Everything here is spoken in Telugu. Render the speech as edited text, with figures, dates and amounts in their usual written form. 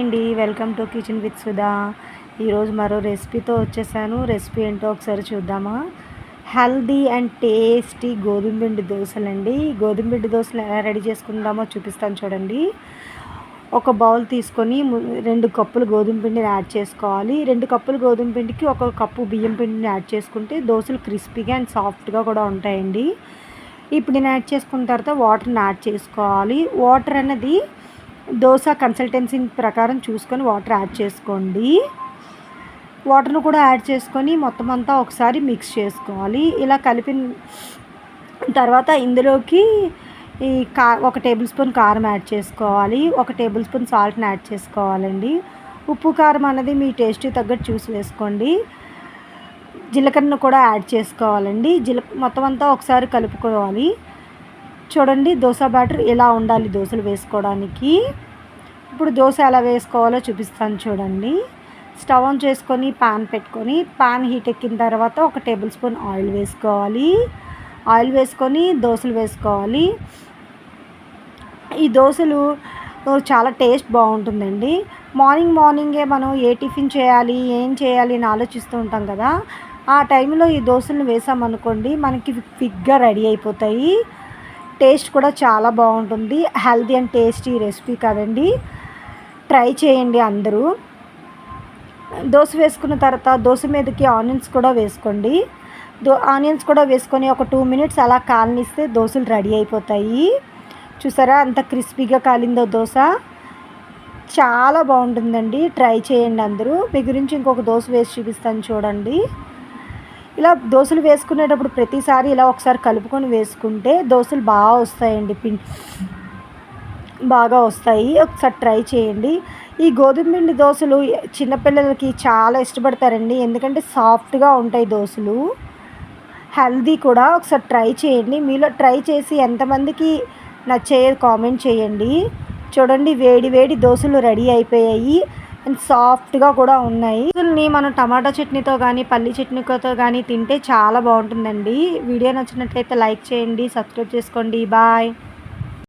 అండి, welcome to kitchen with Sudha. ఈరోజు మరో రెసిపీతో వచ్చేసాను. రెసిపీ ఏంటో ఒకసారి చూద్దామా. హెల్దీ అండ్ టేస్టీ గోధుమ పిండి దోశలండి. గోధుమ పిండి దోశలు ఎలా రెడీ చేసుకుందామో చూపిస్తాను చూడండి. ఒక బౌల్ తీసుకొని 2 కప్పులు గోధుమ పిండిని యాడ్ చేసుకోవాలి. 2 కప్పులు గోధుమ పిండికి 1 కప్పు బియ్యం పిండిని యాడ్ చేసుకుంటే దోశలు క్రిస్పీగా అండ్ సాఫ్ట్గా కూడా ఉంటాయండి. ఇప్పుడు నేను యాడ్ చేసుకున్న తర్వాత వాటర్ని యాడ్ చేసుకోవాలి. వాటర్ అనేది దోశ కన్సిస్టెన్సీ ప్రకారం చూసుకొని వాటర్ యాడ్ చేసుకోండి. వాటర్ను కూడా యాడ్ చేసుకొని మొత్తం అంతా ఒకసారి మిక్స్ చేసుకోవాలి. ఇలా కలిపిన తర్వాత ఇందులోకి 1 టేబుల్ స్పూన్ కారం యాడ్ చేసుకోవాలి. 1 టేబుల్ స్పూన్ సాల్ట్ని యాడ్ చేసుకోవాలండి. ఉప్పు కారం అనేది మీ టేస్ట్కి తగ్గట్టు చూసి వేసుకోండి. జీలకర్రను కూడా యాడ్ చేసుకోవాలండి. మొత్తం అంతా ఒకసారి కలుపుకోవాలి. చూడండి, దోశ బ్యాటర్ ఇలా ఉండాలి దోశలు వేసుకోవడానికి. ఇప్పుడు దోశ ఎలా వేసుకోవాలో చూపిస్తాను చూడండి. స్టవ్ ఆన్ చేసుకొని పాన్ పెట్టుకొని పాన్ హీట్ ఎక్కిన తర్వాత 1 టేబుల్ స్పూన్ ఆయిల్ వేసుకోవాలి. ఆయిల్ వేసుకొని దోశలు వేసుకోవాలి. ఈ దోశలు చాలా టేస్ట్ బాగుంటుందండి. మార్నింగే మనం ఏ టిఫిన్ చేయాలి, ఏం చేయాలి అని ఆలోచిస్తూ ఉంటాం కదా. ఆ టైంలో ఈ దోశలను వేసామనుకోండి, మనకి క్విక్గా రెడీ అయిపోతాయి. టేస్ట్ కూడా చాలా బాగుంటుంది. హెల్తీ అండ్ టేస్టీ రెసిపీ కదండి, ట్రై చేయండి అందరూ. దోశ వేసుకున్న తర్వాత దోశ మీదకి ఆనియన్స్ కూడా వేసుకోండి. ఆనియన్స్ కూడా వేసుకొని ఒక 2 మినిట్స్ అలా కాలనిస్తే దోశలు రెడీ అయిపోతాయి. చూసారా ఎంత క్రిస్పీగా కాలిందో దోశ. చాలా బాగుంటుందండి, ట్రై చేయండి అందరూ. మీ గురించి ఇంకొక దోశ వేసి చూపిస్తాను చూడండి. ఇలా దోశలు వేసుకునేటప్పుడు ప్రతిసారి ఇలా ఒకసారి కలుపుకొని వేసుకుంటే దోశలు బాగా వస్తాయండి, బాగా వస్తాయి. ఒకసారి ట్రై చేయండి. ఈ గోధుమ పిండి దోశలు చిన్నపిల్లలకి చాలా ఇష్టపడతారండి, ఎందుకంటే సాఫ్ట్గా ఉంటాయి దోశలు. హెల్దీ కూడా. ఒకసారి ట్రై చేయండి. మీలో ట్రై చేసి ఎంతమందికి నచ్చాయో కామెంట్ చేయండి. చూడండి, వేడి వేడి దోశలు రెడీ అయిపోయాయి అండ్ సాఫ్ట్గా కూడా ఉన్నాయి. దోశల్ని మనం టమాటా చట్నీతో కానీ పల్లి చట్నీతో కానీ తింటే చాలా బాగుంటుందండి. వీడియో నచ్చినట్లయితే లైక్ చేయండి, సబ్స్క్రైబ్ చేసుకోండి. బాయ్.